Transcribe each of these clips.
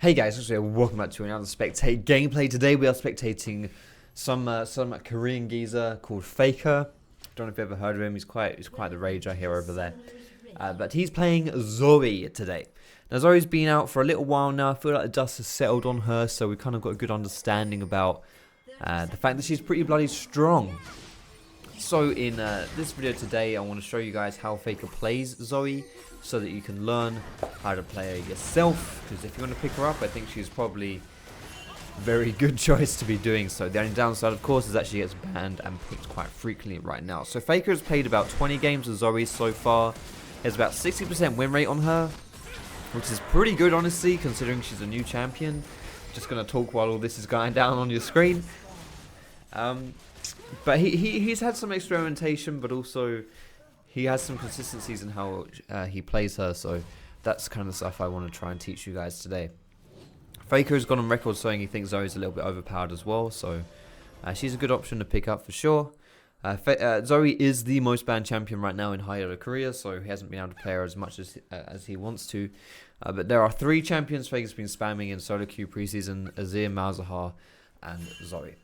Hey guys, welcome back to another Spectate gameplay. Today we are spectating some Korean geezer called Faker. Don't know if you've ever heard of him. He's quite the rager here over there. But he's playing Zoe today. Now Zoe's been out for a little while now. I feel like the dust has settled on her, so we kind of got a good understanding about the fact that she's pretty bloody strong. So in this video today, I want to show you guys how Faker plays Zoe, so that you can learn how to play her yourself. Because if you want to pick her up, I think she's probably a very good choice to be doing so. The only downside, of course, is that she gets banned and picked quite frequently right now. So Faker has played about 20 games with Zoe so far. There's about 60% win rate on her, which is pretty good, honestly, considering she's a new champion. Just going to talk while all this is going down on your screen. But he's had some experimentation, but also he has some consistencies in how he plays her, so that's kind of stuff I want to try and teach you guys today. Faker has gone on record saying he thinks Zoe's a little bit overpowered as well, so she's a good option to pick up for sure. Zoe is the most banned champion right now in high elo Korea, so he hasn't been able to play her as much as he wants to. But there are 3 champions Faker's been spamming in solo queue preseason: Azir, Malzahar, and Zoe.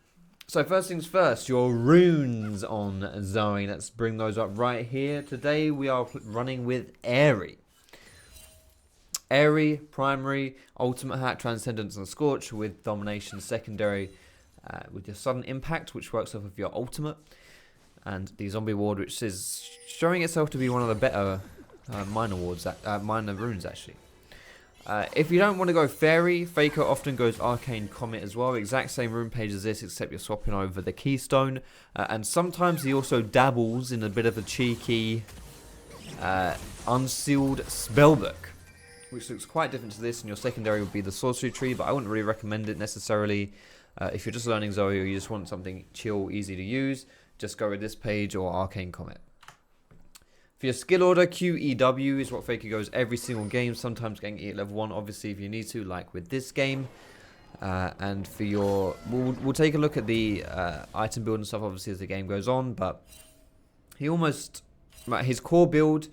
So first things first, your runes on Zoe. Let's bring those up right here. Today we are running with Airy. Airy, primary, ultimate hat, transcendence and scorch with domination secondary with your sudden impact, which works off of your ultimate. And the zombie ward, which is showing itself to be one of the better minor runes actually. If you don't want to go Fairy, Faker often goes Arcane Comet as well. Exact same rune page as this, except you're swapping over the Keystone. And sometimes he also dabbles in a bit of a cheeky Unsealed Spellbook, which looks quite different to this. And your secondary would be the Sorcery Tree, but I wouldn't really recommend it necessarily. If you're just learning Zoe or you just want something chill, easy to use, just go with this page or Arcane Comet. For your skill order, QEW is what Faker goes every single game, sometimes getting E at level 1, obviously, if you need to, like with this game. And for your... We'll take a look at the item build and stuff, obviously, as the game goes on, but he almost... his core build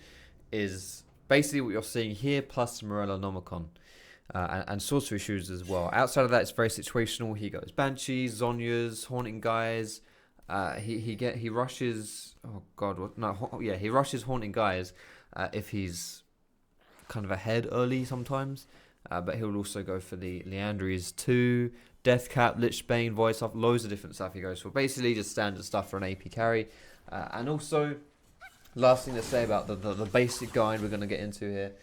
is basically what you're seeing here, plus Morella Nomicon. And Sorcery Shoes as well. Outside of that, it's very situational. He goes Banshees, Zonyas, Haunting Guys... He rushes. Oh God, what? No, yeah, he rushes Haunting Guys if he's kind of ahead early sometimes. But he'll also go for the Leandries too, Deathcap, Lichbane, Voice Off, loads of different stuff he goes for. Basically, just standard stuff for an AP carry. And also, last thing to say about the basic guide we're going to get into here.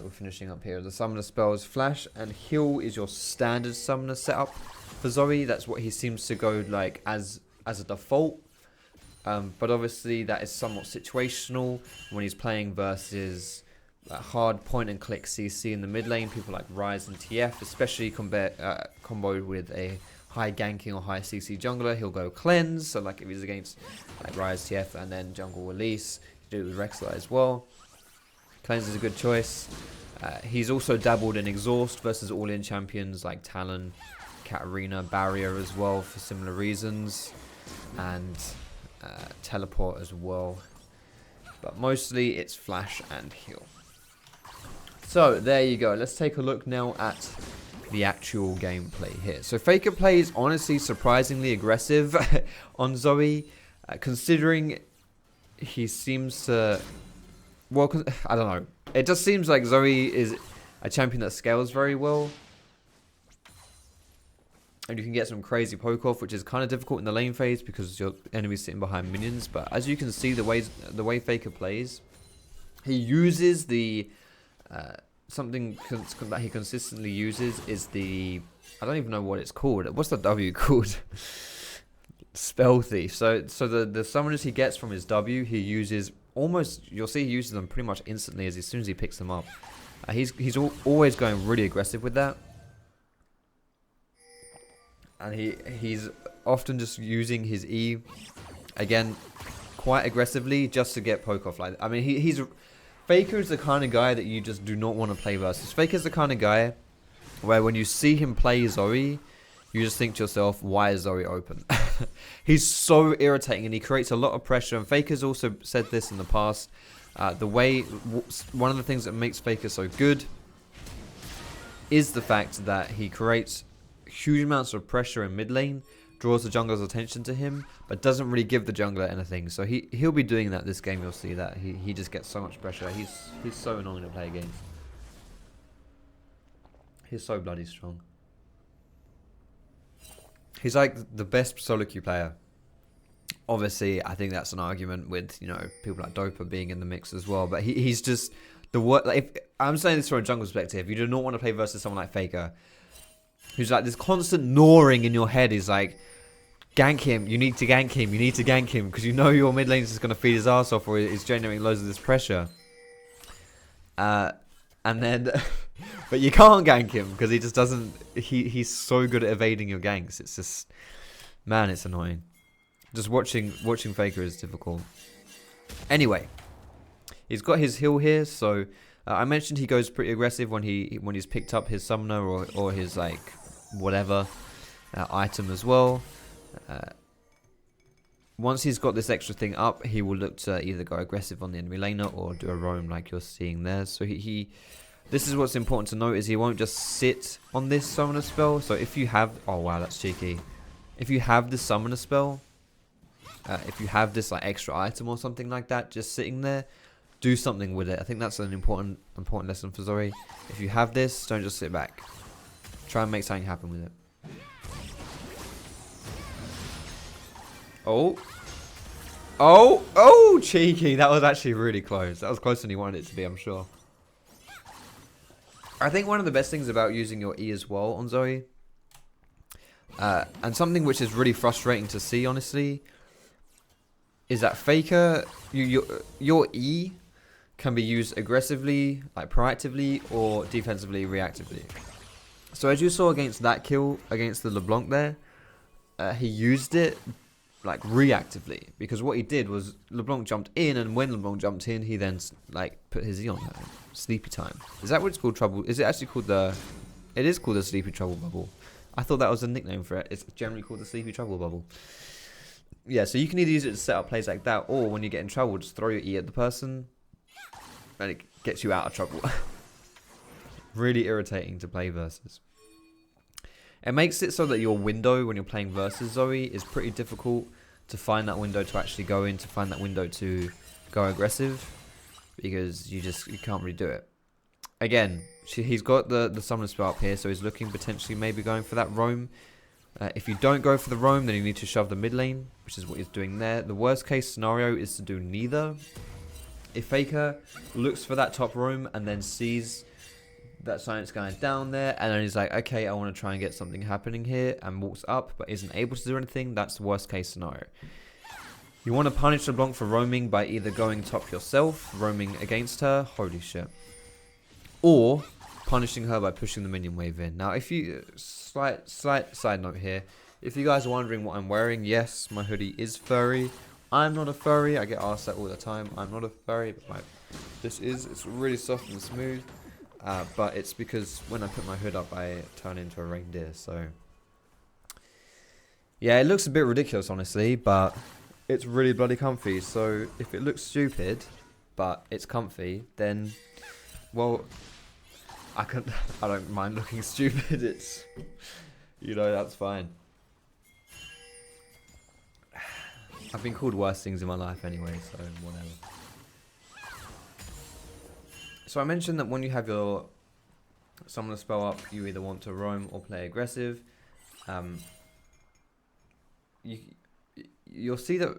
We're finishing up here. The summoner spells Flash and Heal is your standard summoner setup for Zoe. That's what he seems to go like as a default, but obviously that is somewhat situational when he's playing versus hard point and click CC in the mid lane. People like Ryze and TF, especially comboed with a high ganking or high CC jungler, he'll go Cleanse. So like if he's against like Ryze, TF, and then jungle release, you do it with Rexler as well. Cleanse is a good choice. He's also dabbled in Exhaust versus all-in champions like Talon, Katarina, Barrier as well for similar reasons. And teleport as well, but mostly it's Flash and Heal. So there you go. Let's take a look now at the actual gameplay here. So Faker plays honestly surprisingly aggressive on Zoe, considering he seems to, well, I don't know, it just seems like Zoe is a champion that scales very well. And you can get some crazy poke off, which is kind of difficult in the lane phase because your enemy's sitting behind minions. But as you can see, the way Faker plays, he uses the something that he consistently uses is the, I don't even know what it's called. What's the W called? Spell Thief. So the summoners he gets from his W, he uses almost. You'll see he uses them pretty much instantly as soon as he picks them up. He's always going really aggressive with that. And he's often just using his E, again, quite aggressively just to get poke off. Like, I mean, Faker is the kind of guy that you just do not want to play versus. Faker is the kind of guy where when you see him play Zoe, you just think to yourself, why is Zoe open? He's so irritating and he creates a lot of pressure. And Faker's also said this in the past. One of the things that makes Faker so good is the fact that he creates huge amounts of pressure in mid lane, draws the jungler's attention to him, but doesn't really give the jungler anything. So he'll be doing that this game. You'll see that he just gets so much pressure. He's so annoying to play against. He's so bloody strong. He's like the best solo queue player. Obviously, I think that's an argument with, you know, people like Dopa being in the mix as well. But he's just the worst. Like, if I'm saying this from a jungle perspective, you do not want to play versus someone like Faker, who's like this constant gnawing in your head. Is like, gank him. You need to gank him. You need to gank him because you know your mid lane is just gonna feed his ass off, or it's generating loads of this pressure. And then, but you can't gank him because he just doesn't. He's so good at evading your ganks. It's just, man, it's annoying. Just watching Faker is difficult. Anyway, he's got his heal here, so I mentioned he goes pretty aggressive when he's picked up his summoner or his like whatever item as well. Once he's got this extra thing up, he will look to either go aggressive on the enemy laner or do a roam like you're seeing there. So this is what's important to note, is he won't just sit on this summoner spell. So if you have, oh wow, that's cheeky. If you have this summoner spell, if you have this like extra item or something like that just sitting there, do something with it. I think that's an important lesson for Zoe. If you have this, don't just sit back. Try and make something happen with it. Oh, cheeky. That was actually really close. That was closer than you wanted it to be, I'm sure. I think one of the best things about using your E as well on Zoe, and something which is really frustrating to see, honestly, is that Faker, your E can be used aggressively, like proactively, or defensively, reactively. So as you saw against that kill against the LeBlanc there, he used it like reactively, because what he did was LeBlanc jumped in, and when LeBlanc jumped in, he then like put his E on her. Sleepy time. Is that what it's called? Trouble? Is it actually called the? It is called the Sleepy Trouble Bubble. I thought that was a nickname for it. It's generally called the Sleepy Trouble Bubble. Yeah, so you can either use it to set up plays like that, or when you get in trouble, just throw your E at the person, and it gets you out of trouble. Really irritating to play versus. It makes it so that your window when you're playing versus Zoe is pretty difficult to find that window to actually go in, to find that window to go aggressive, because you can't really do it. Again, he's got the summoner spell up here, so he's looking potentially maybe going for that roam. If you don't go for the roam, then you need to shove the mid lane, which is what he's doing there. The worst case scenario is to do neither. If Faker looks for that top roam and then sees that science going down there, and then he's like, okay, I want to try and get something happening here, and walks up but isn't able to do anything, that's the worst case scenario. You want to punish LeBlanc for roaming by either going top yourself, roaming against her, holy shit, or punishing her by pushing the minion wave in. Now, if you, slight side note here, if you guys are wondering what I'm wearing, yes, my hoodie is furry. I'm not a furry, I get asked that all the time. I'm not a furry, but it's really soft and smooth. But it's because when I put my hood up, I turn into a reindeer, so yeah, it looks a bit ridiculous, honestly, but it's really bloody comfy. So if it looks stupid, but it's comfy, then, well, I don't mind looking stupid. It's, you know, that's fine. I've been called worse things in my life anyway, so whatever. So I mentioned that when you have your summoner spell up, you either want to roam or play aggressive. You'll see that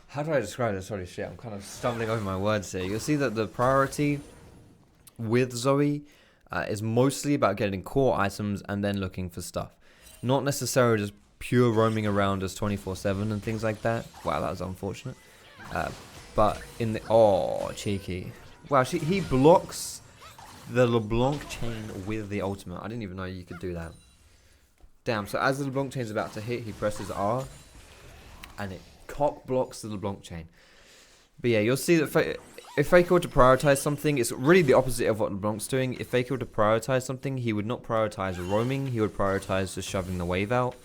how do I describe this? Sorry, shit, I'm kind of stumbling over my words here. You'll see that the priority with Zoe is mostly about getting core items and then looking for stuff. Not necessarily just pure roaming around as 24/7 and things like that. Wow, that was unfortunate. But in the... Oh, cheeky. Wow, he blocks the LeBlanc chain with the ultimate. I didn't even know you could do that. Damn, so as the LeBlanc chain's about to hit, he presses R. And it cock blocks the LeBlanc chain. But yeah, you'll see that if Faker were to prioritize something, it's really the opposite of what LeBlanc's doing. If Faker were to prioritize something, he would not prioritize roaming. He would prioritize just shoving the wave out.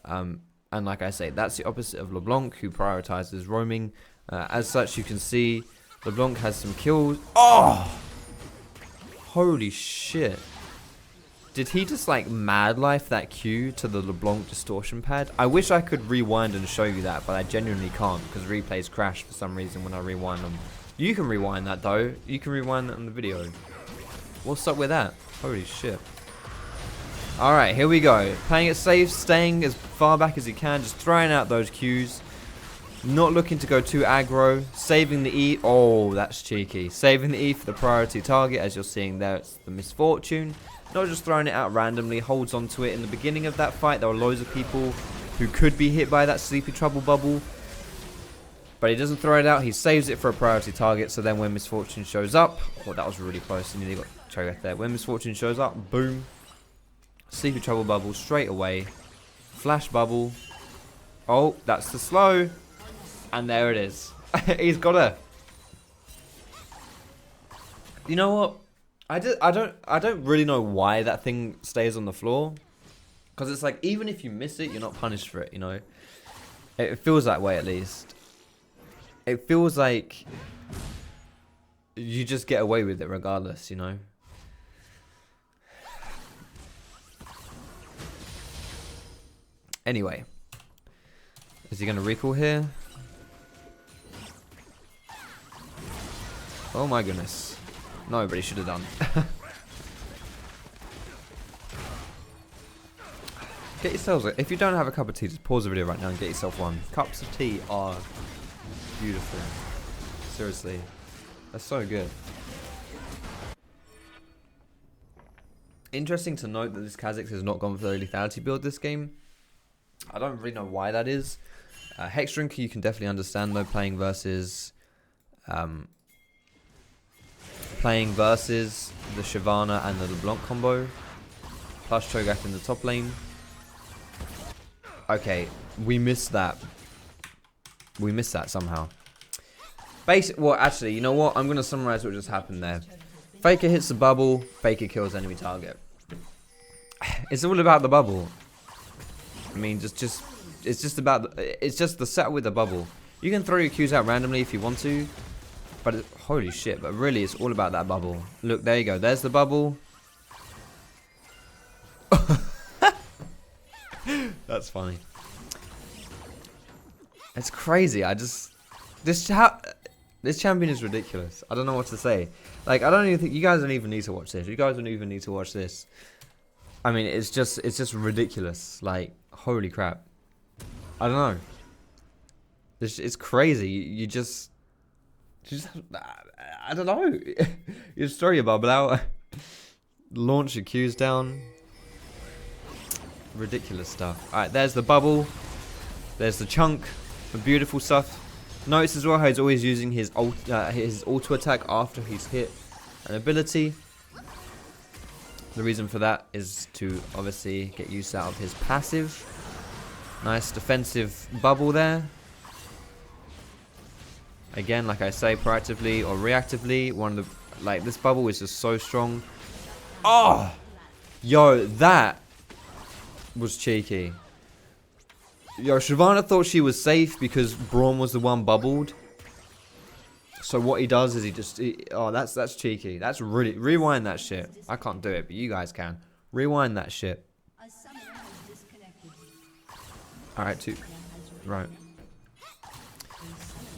And like I say, that's the opposite of LeBlanc, who prioritizes roaming. As such, you can see LeBlanc has some kills. Oh! Holy shit. Did he just like mad life that Q to the LeBlanc distortion pad? I wish I could rewind and show you that, but I genuinely can't because replays crash for some reason when I rewind them. You can rewind that though. You can rewind that in the video. What's up with that? Holy shit. Alright, here we go. Playing it safe, staying as far back as you can, just throwing out those Qs. Not looking to go too aggro. Saving the E. Oh, that's cheeky. Saving the E for the priority target, as you're seeing there, it's the Misfortune. Not just throwing it out randomly, holds onto it. In the beginning of that fight, there were loads of people who could be hit by that Sleepy Trouble bubble. But he doesn't throw it out, he saves it for a priority target, so then when Misfortune shows up... Oh, that was really close, and nearly got chokered there. When Misfortune shows up, boom. Sleepy Trouble bubble straight away. Flash bubble. Oh, that's the slow. And there it is. He's got her. You know what? I don't really know why that thing stays on the floor. Because it's like, even if you miss it, you're not punished for it, you know? It feels that way at least. It feels like you just get away with it regardless, you know? Anyway. Is he going to recall here? Oh my goodness. No, but he should have done. Get yourselves, if you don't have a cup of tea, just pause the video right now and get yourself one. Cups of tea are beautiful. Seriously. They're so good. Interesting to note that this Kha'Zix has not gone for the lethality build this game. I don't really know why that is. Hexdrinker you can definitely understand though, playing versus the Shyvana and the LeBlanc combo. Plus Cho'Gath in the top lane. Okay, we missed that. We missed that somehow. Well, actually, you know what? I'm going to summarize what just happened there. Faker hits the bubble, Faker kills enemy target. It's all about the bubble. I mean, it's just the setup with the bubble. You can throw your Qs out randomly if you want to. But holy shit, but really it's all about that bubble. Look, there you go. There's the bubble. That's funny. It's crazy. This champion is ridiculous. I don't know what to say. Like, I don't even think you guys don't even need to watch this. You guys don't even need to watch this. I mean, it's just ridiculous. Like, holy crap. I don't know. It's crazy. You just I don't know. You just throw your bubble out, launch your Qs down. Ridiculous stuff. Alright, there's the bubble. There's the chunk. The beautiful stuff. Notice as well how he's always using his auto attack after he's hit an ability. The reason for that is to obviously get use out of his passive. Nice defensive bubble there. Again, like I say, proactively or reactively, this bubble is just so strong. Oh, yo, that was cheeky. Yo, Shyvana thought she was safe because Braum was the one bubbled. So what he does is oh, that's cheeky. That's really, rewind that shit. I can't do it, but you guys can. Rewind that shit. Alright, right.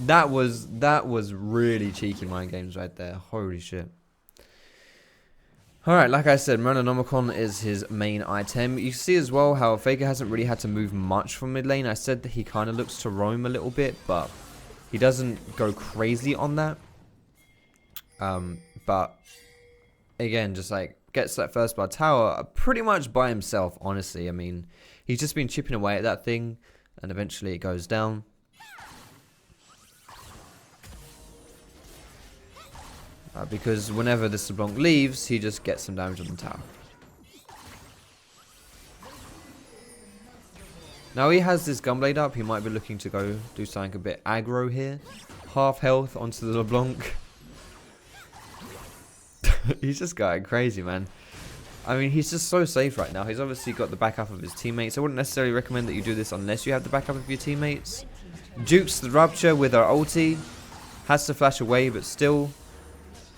That was really cheeky mind games right there. Holy shit. Alright, like I said, Mononomicon is his main item. You see as well how Faker hasn't really had to move much from mid lane. I said that he kind of looks to roam a little bit, but he doesn't go crazy on that. But again, just like gets that first blood tower pretty much by himself, honestly. I mean, he's just been chipping away at that thing and eventually it goes down. Because whenever this LeBlanc leaves, he just gets some damage on the tower. Now he has this Gunblade up, he might be looking to go do something a bit aggro here. Half health onto the LeBlanc. He's just going crazy, man. I mean, he's just so safe right now. He's obviously got the backup of his teammates. I wouldn't necessarily recommend that you do this unless you have the backup of your teammates. Jukes the Rupture with her ulti. Has to flash away, but still...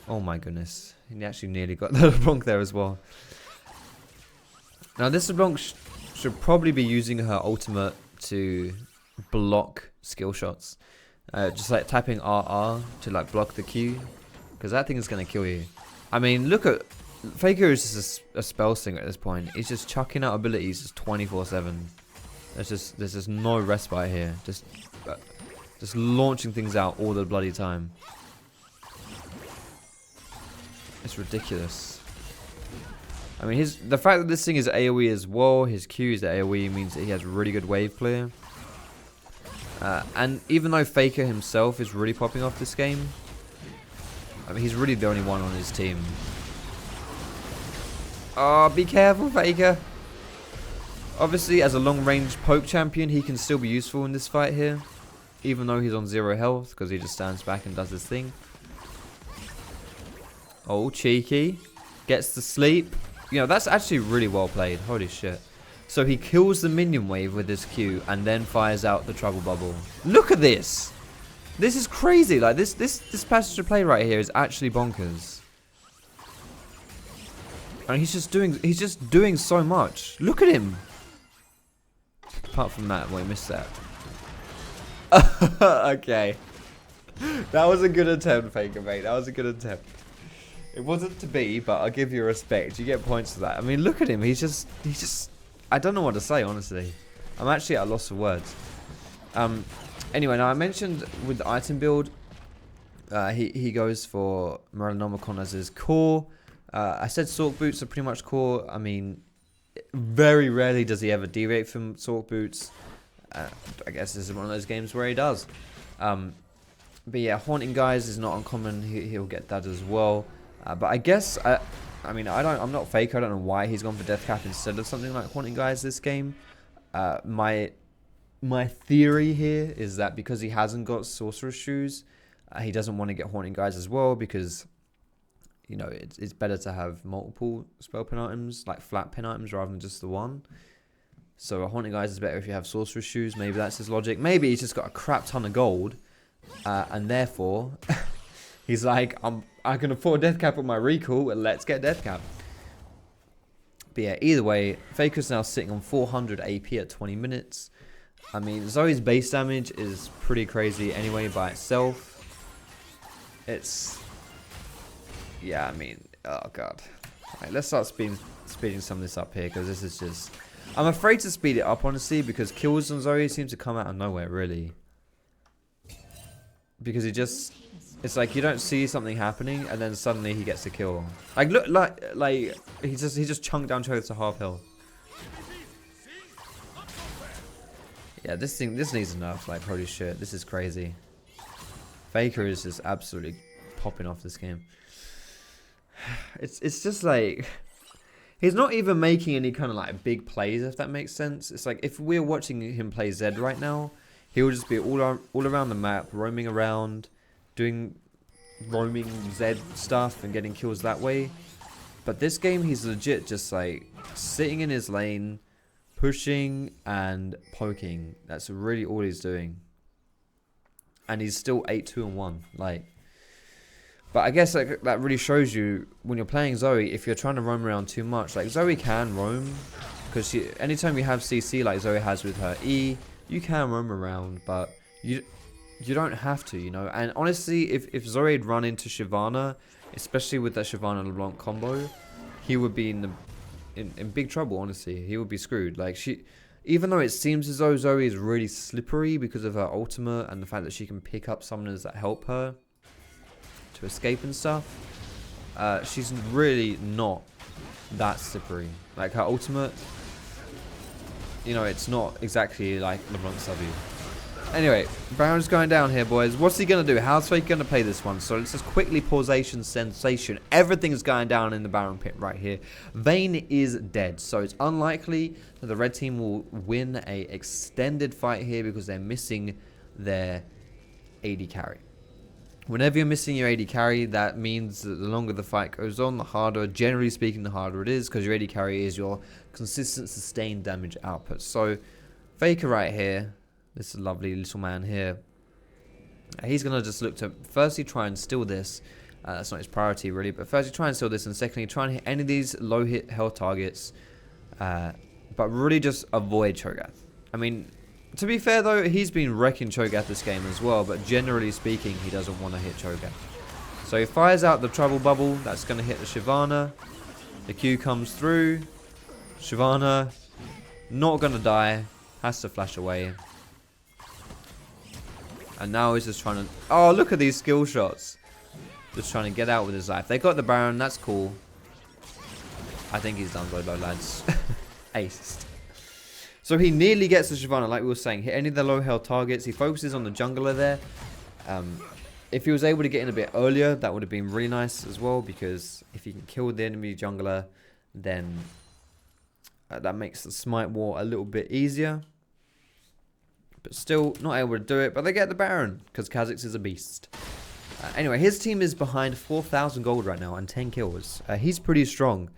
Oh my goodness. He actually nearly got the LeBlanc there as well. Now this LeBlanc should probably be using her ultimate to block skill shots. Just like tapping RR to like block the Q. Because that thing is going to kill you. I mean, look at... Faker is just a spell slinger at this point. He's just chucking out abilities just 24/7. There's just no respite here. Just launching things out all the bloody time. It's ridiculous. I mean, the fact that this thing is AoE as well, his Q is AoE, means that he has really good wave clear. And even though Faker himself is really popping off this game, I mean, he's really the only one on his team. Oh, be careful, Faker. Obviously, as a long-range poke champion, he can still be useful in this fight here. Even though he's on 0 health, because he just stands back and does his thing. Oh, cheeky. Gets to sleep. You know, that's actually really well played. Holy shit. So he kills the minion wave with his Q, and then fires out the trouble bubble. Look at this! This is crazy. Like, this passage of play right here is actually bonkers. And he's just doing so much. Look at him. Apart from that, well, he missed that. Okay. That was a good attempt, Faker, mate. That was a good attempt. It wasn't to be, but I'll give you respect. You get points for that. I mean, look at him. He's just I don't know what to say, honestly. I'm actually at a loss of words. Anyway, now I mentioned with the item build, he goes for Morellonomicon as his core. I said Sork Boots are pretty much core. I mean, very rarely does he ever deviate from Sork Boots. I guess this is one of those games where he does. But yeah, Haunting Guys is not uncommon. He'll get that as well. But I guess, I mean, I'm not Faker. I don't know why he's gone for Death Cap instead of something like Haunting Guys this game. My theory here is that because he hasn't got Sorcerer's Shoes, he doesn't want to get Haunting Guys as well because, you know, it's better to have multiple spell pin items, like flat pin items, rather than just the one. So a Haunting Guys is better if you have Sorcerer's Shoes. Maybe that's his logic. Maybe he's just got a crap ton of gold, and therefore he's like, I can afford Death Cap with my recall, and let's get Death Cap. But yeah, either way, Faker's now sitting on 400 AP at 20 minutes. I mean, Zoe's base damage is pretty crazy anyway by itself. Yeah, I mean, oh god. Right, let's start speeding some of this up here, because this is just... I'm afraid to speed it up, honestly, because kills on Zoe seem to come out of nowhere, really. Because it's like you don't see something happening, and then suddenly he gets a kill. Like, look, like he just chunked down Choke to half health. Yeah, this needs enough. Like, holy shit, this is crazy. Faker is just absolutely popping off this game. It's just like, he's not even making any kind of like big plays, if that makes sense. It's like if we're watching him play Zed right now, he will just be all around the map, roaming around, doing roaming Zed stuff and getting kills that way. But this game, he's legit just like sitting in his lane, pushing and poking. That's really all he's doing. And he's still 8-2-1. Like, but I guess that really shows you when you're playing Zoe, if you're trying to roam around too much. Like, Zoe can roam, because anytime you have CC like Zoe has with her E, you can roam around, but you don't have to, you know. And honestly, if Zoe had run into Shyvana, especially with that Shyvana LeBlanc combo, he would be in big trouble. Honestly, he would be screwed. Like, even though it seems as though Zoe is really slippery because of her ultimate and the fact that she can pick up summoners that help her to escape and stuff, she's really not that slippery. Like, her ultimate, you know, it's not exactly like LeBlanc's W. Anyway, Baron's going down here, boys. What's he going to do? How's Fake going to play this one? So let's just quickly pausation sensation. Everything's going down in the Baron pit right here. Vayne is dead. So it's unlikely that the red team will win a extended fight here because they're missing their AD carry. Whenever you're missing your AD carry, that means that the longer the fight goes on, the harder, generally speaking, the harder it is, because your AD carry is your consistent sustained damage output. So Faker right here, this lovely little man here, he's going to just look to firstly try and steal this, That's not his priority, really. But firstly, try and steal this, and secondly, try and hit any of these low hit health targets. But really just avoid Cho'Gath. I mean, to be fair though, he's been wrecking Cho'Gath this game as well, but generally speaking, he doesn't want to hit Cho'Gath. So he fires out the trouble bubble, that's going to hit the Shyvana. The Q comes through. Shyvana, not going to die, has to flash away. And now he's just trying to... Oh, look at these skill shots. Just trying to get out with his life. They got the Baron, that's cool. I think he's done very low, lads. Aced. So he nearly gets the Shyvana, like we were saying. Hit any of the low health targets. He focuses on the jungler there. If he was able to get in a bit earlier, that would have been really nice as well. Because if he can kill the enemy jungler, then that makes the smite war a little bit easier. But still not able to do it. But they get the Baron, because Kha'Zix is a beast. Anyway, his team is behind 4,000 gold right now and 10 kills. He's pretty strong.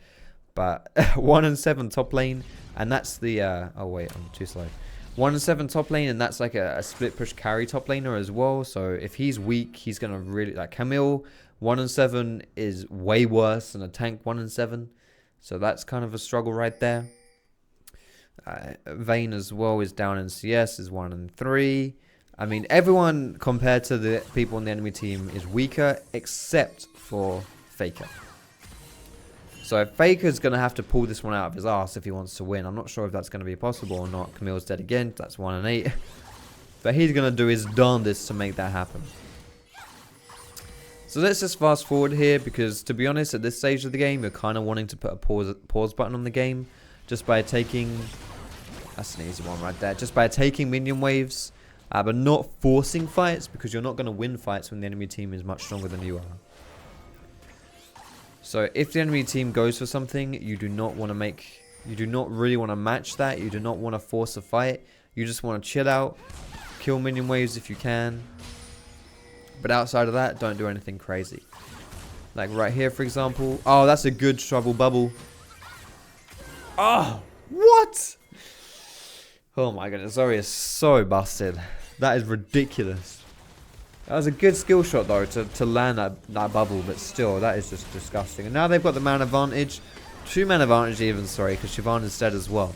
But 1 and 7 top lane, and that's the oh wait, I'm too slow. 1 and 7 top lane, and that's like a split push carry top laner as well. So if he's weak, he's gonna really like Camille. 1 and 7 is way worse than a tank 1 and 7, so that's kind of a struggle right there. Vayne as well is down in CS, is 1 and 3. I mean, everyone compared to the people on the enemy team is weaker except for Faker. So Faker's going to have to pull this one out of his ass if he wants to win. I'm not sure if that's going to be possible or not. Camille's dead again. That's 1 and 8. But he's going to do his darndest to make that happen. So let's just fast forward here, because to be honest, at this stage of the game, you're kind of wanting to put a pause button on the game just by taking... That's an easy one right there. Just by taking minion waves, but not forcing fights, because you're not going to win fights when the enemy team is much stronger than you are. So if the enemy team goes for something, you do not want to make... You do not really want to match that. You do not want to force a fight. You just want to chill out. Kill minion waves if you can. But outside of that, don't do anything crazy. Like right here, for example. Oh, that's a good trouble bubble. Oh, what? Oh my goodness, Zoe is so busted. That is ridiculous. That was a good skill shot though to land that bubble, but still, that is just disgusting. And now they've got the man advantage. 2 man advantage even, sorry, because Shyvana's dead as well.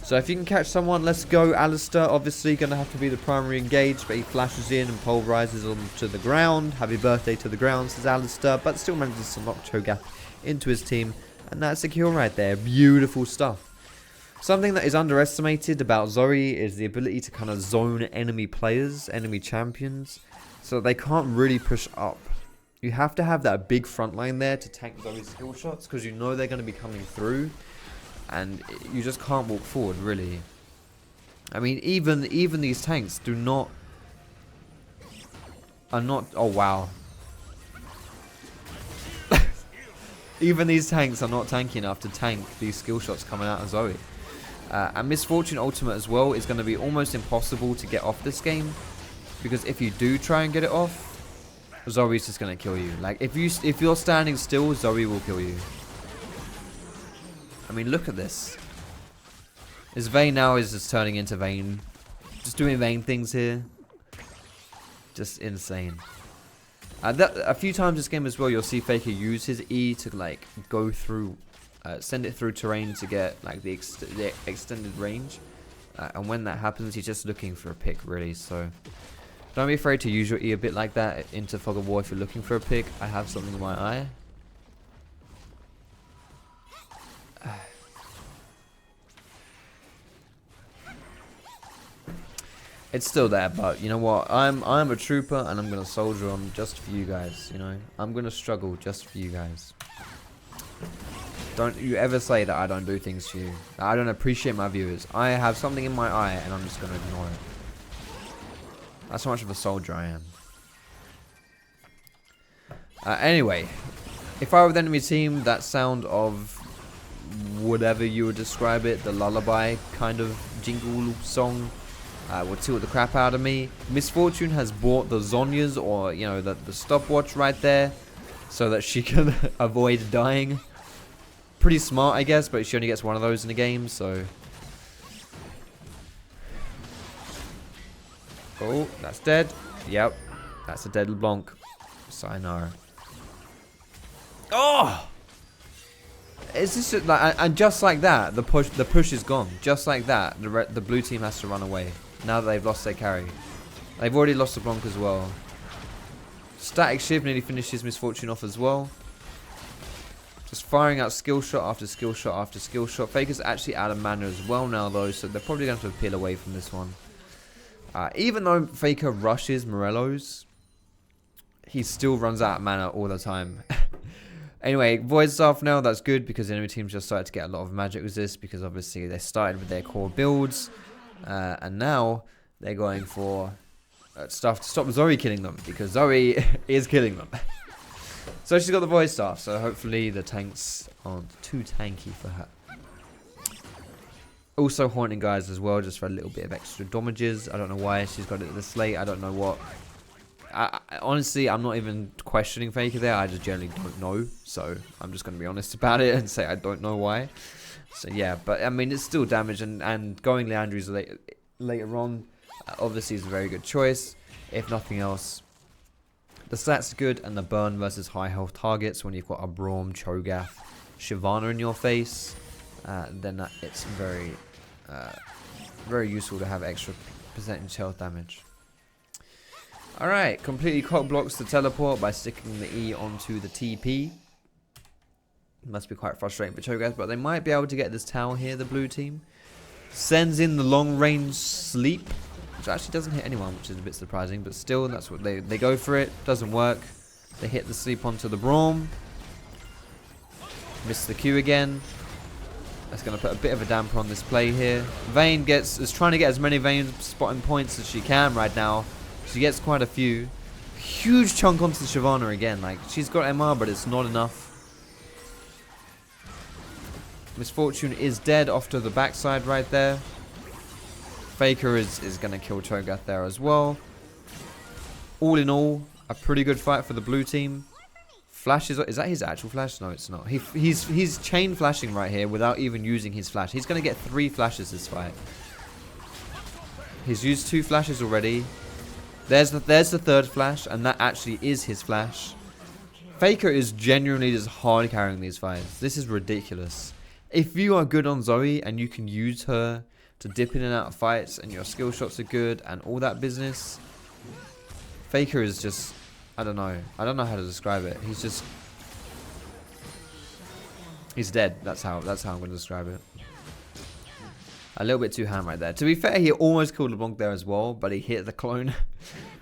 So if you can catch someone, let's go. Alistair, obviously going to have to be the primary engage, but he flashes in and pulverizes onto the ground. Happy birthday to the ground, says Alistair, but still manages to knock Cho'Gath into his team. And that's a kill right there. Beautiful stuff. Something that is underestimated about Zoe is the ability to kind of zone enemy players, enemy champions, so that they can't really push up. You have to have that big front line there to tank Zoe's skill shots, because you know they're going to be coming through, and you just can't walk forward, really. I mean, even these tanks are not... Oh, wow. Even these tanks are not tanky enough to tank these skill shots coming out of Zoe. And Misfortune Ultimate as well is going to be almost impossible to get off this game, because if you do try and get it off, Zoe's just going to kill you. Like if you're standing still, Zoe will kill you. I mean, look at this. His Vayne now is just turning into Vayne, just doing Vayne things here. Just insane. A few times this game as well, you'll see Faker use his E to like go through. Send it through terrain to get like the extended range, and when that happens, he's just looking for a pick, really. So don't be afraid to use your E a bit like that into Fog of War if you're looking for a pick. I have something in my eye. It's still there, but you know what? I'm a trooper, and I'm gonna soldier on just for you guys. You know, I'm gonna struggle just for you guys. Don't you ever say that I don't do things for you. That I don't appreciate my viewers. I have something in my eye and I'm just going to ignore it. That's how much of a soldier I am. Anyway, if I were the enemy team, that sound of whatever you would describe it, the lullaby kind of jingle song, would tilt the crap out of me. Misfortune has bought the Zhonya's, or you know, the stopwatch right there, so that she can avoid dying. Pretty smart, I guess, but she only gets one of those in the game, so... Oh, that's dead. Yep, that's a dead LeBlanc. Sayonara. Oh! It's just like, and just like that, the push is gone. Just like that, the blue team has to run away. Now that they've lost their carry. They've already lost the Blanc as well. Static Shiv nearly finishes Misfortune off as well. Just firing out skill shot after skill shot after skill shot. Faker's actually out of mana as well now though, so they're probably going to have to peel away from this one. Even though Faker rushes Morello's, he still runs out of mana all the time. Anyway, Void Staff now, that's good because the enemy team's just started to get a lot of magic resist because obviously they started with their core builds. And now they're going for stuff to stop Zoe killing them because Zoe is killing them. So she's got the Void Staff, so hopefully the tanks aren't too tanky for her. Also Haunting Guys as well, just for a little bit of extra damages. I don't know why she's got it this late, I don't know what. Honestly, I'm not even questioning Faker there. I just generally don't know. So I'm just going to be honest about it and say I don't know why. So yeah, but I mean, it's still damage. And going Leandri's later on, obviously is a very good choice. If nothing else, the stats are good. And the burn versus high health targets when you've got a Braum, Cho'Gath, Shyvana in your face, then it's very, very useful to have extra percentage health damage. Alright, completely cock blocks the teleport by sticking the E onto the TP. Must be quite frustrating for Cho'Gath, but they might be able to get this tower here, the blue team. Sends in the long range sleep, which actually doesn't hit anyone, which is a bit surprising, but still, that's what they go for it. Doesn't work. They hit the sleep onto the Braum. Miss the Q again. That's going to put a bit of a damper on this play here. Vayne is trying to get as many Vayne spotting points as she can right now. She gets quite a few. Huge chunk onto the Shyvana again. Like, she's got MR, but it's not enough. Misfortune is dead off to the backside right there. Faker is going to kill Cho'Gath there as well. All in all, a pretty good fight for the blue team. Flash is that his actual flash? No, it's not. He's chain flashing right here without even using his flash. He's going to get 3 flashes this fight. He's used 2 flashes already. There's the 3rd flash, and that actually is his flash. Faker is genuinely just hard carrying these fights. This is ridiculous. If you are good on Zoe and you can use her to dip in and out of fights and your skill shots are good and all that business, Faker is just, I don't know how to describe it. He's dead. That's how I'm going to describe it. A little bit too ham right there. To be fair, he almost killed LeBlanc there as well, but he hit the clone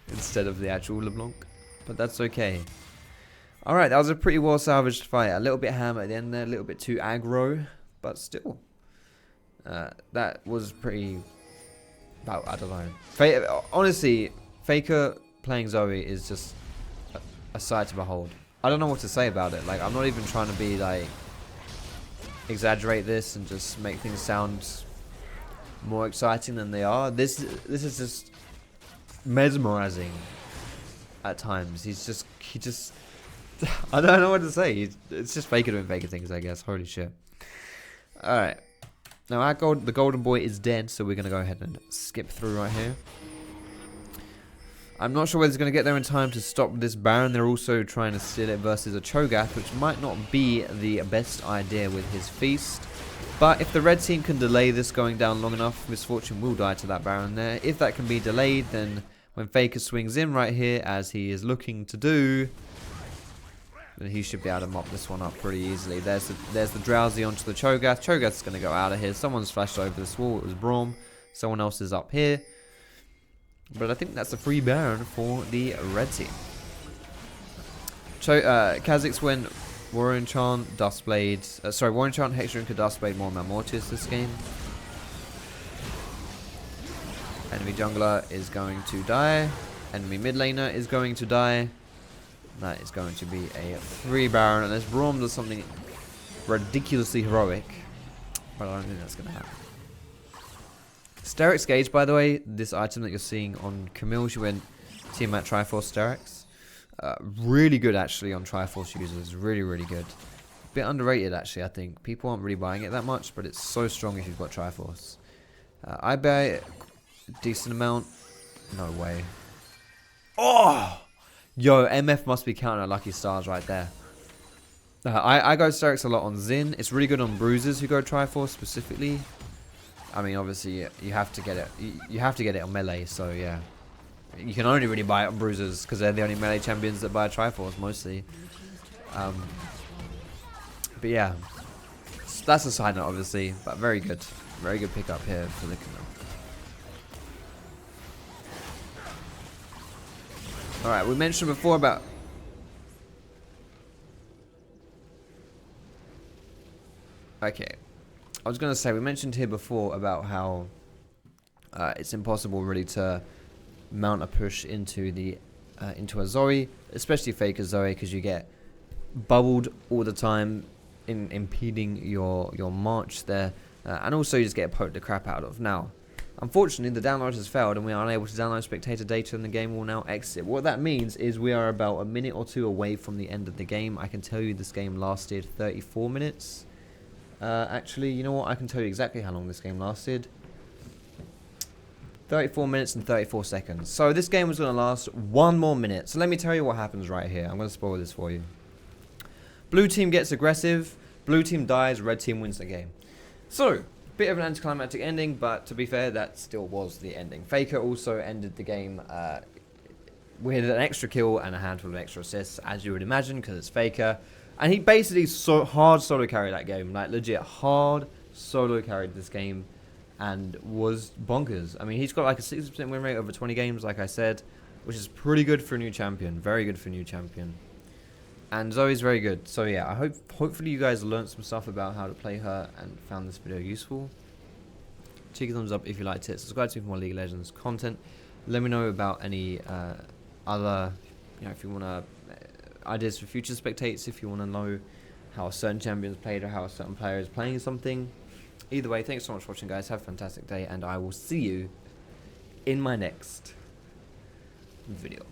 instead of the actual LeBlanc. But that's okay. Alright, that was a pretty well salvaged fight. A little bit ham at the end there, a little bit too aggro, but still. That was pretty, I don't know. Honestly, Faker playing Zoe is just a sight to behold. I don't know what to say about it. Like, I'm not even trying to be like, exaggerate this and just make things sound more exciting than they are. This is just mesmerizing at times. he just I don't know what to say. It's just Faker doing Faker things, I guess. Holy shit. Alright, now the golden boy is dead, so we're gonna go ahead and skip through right here. I'm not sure whether he's going to get there in time to stop this Baron. They're also trying to steal it versus a Cho'Gath, which might not be the best idea with his feast. But if the red team can delay this going down long enough, Misfortune will die to that Baron there. If that can be delayed, then when Faker swings in right here, as he is looking to do, then he should be able to mop this one up pretty easily. There's the Drowsy onto the Cho'Gath. Cho'Gath's going to go out of here. Someone's flashed over this wall. It was Braum. Someone else is up here. But I think that's a free Baron for the red team. Kha'Zix went Warrior Enchant, Dustblade. Warrior Enchant, Hexdrinker, Dustblade, Mormon Mortis this game. Enemy jungler is going to die. Enemy mid laner is going to die. That is going to be a free Baron. Unless Braum does something ridiculously heroic. But I don't think that's going to happen. Sterix Gauge, by the way, this item that you're seeing on Camille, she went Tiamat Triforce Sterix. Really good, actually, on Triforce users. Really, really good. Bit underrated, actually, I think. People aren't really buying it that much, but it's so strong if you've got Triforce. I buy a decent amount. No way. Oh! Yo, MF must be counting our lucky stars right there. I go Sterex a lot on Xin. It's really good on bruisers who go Triforce specifically. I mean, obviously, you have to get it. You have to get it on melee, so yeah. You can only really buy it on bruisers because they're the only melee champions that buy Triforce mostly. But yeah, that's a side note, obviously. But very good pickup here for the Kingdom. All right, we mentioned before about. Okay, I was gonna say we mentioned here before about how it's impossible really to mount a push into the into a Zoe, especially Faker Zoe, because you get bubbled all the time, impeding your march there, and also you just get poked the crap out of. Now, unfortunately, the download has failed, and we are unable to download spectator data, and the game will now exit. What that means is we are about a minute or two away from the end of the game. I can tell you this game lasted 34 minutes. Actually, you know what? I can tell you exactly how long this game lasted. 34 minutes and 34 seconds. So this game was going to last 1 more minute. So let me tell you what happens right here. I'm going to spoil this for you. Blue team gets aggressive. Blue team dies. Red team wins the game. So, bit of an anticlimactic ending, but to be fair, that still was the ending. Faker also ended the game with an extra kill and a handful of extra assists, as you would imagine, because it's Faker. And he basically hard solo carried that game. Like, legit hard solo carried this game and was bonkers. I mean, he's got like a 60% win rate over 20 games, like I said, which is pretty good for a new champion. Very good for a new champion. And Zoe's very good. So yeah, hopefully you guys learned some stuff about how to play her and found this video useful. Cheeky thumbs up if you liked it. Subscribe to me for more League of Legends content. Let me know about any other, if you want to, ideas for future spectates, if you want to know how a certain champion's played or how a certain player is playing something. Either way, thanks so much for watching, guys. Have a fantastic day, and I will see you in my next video.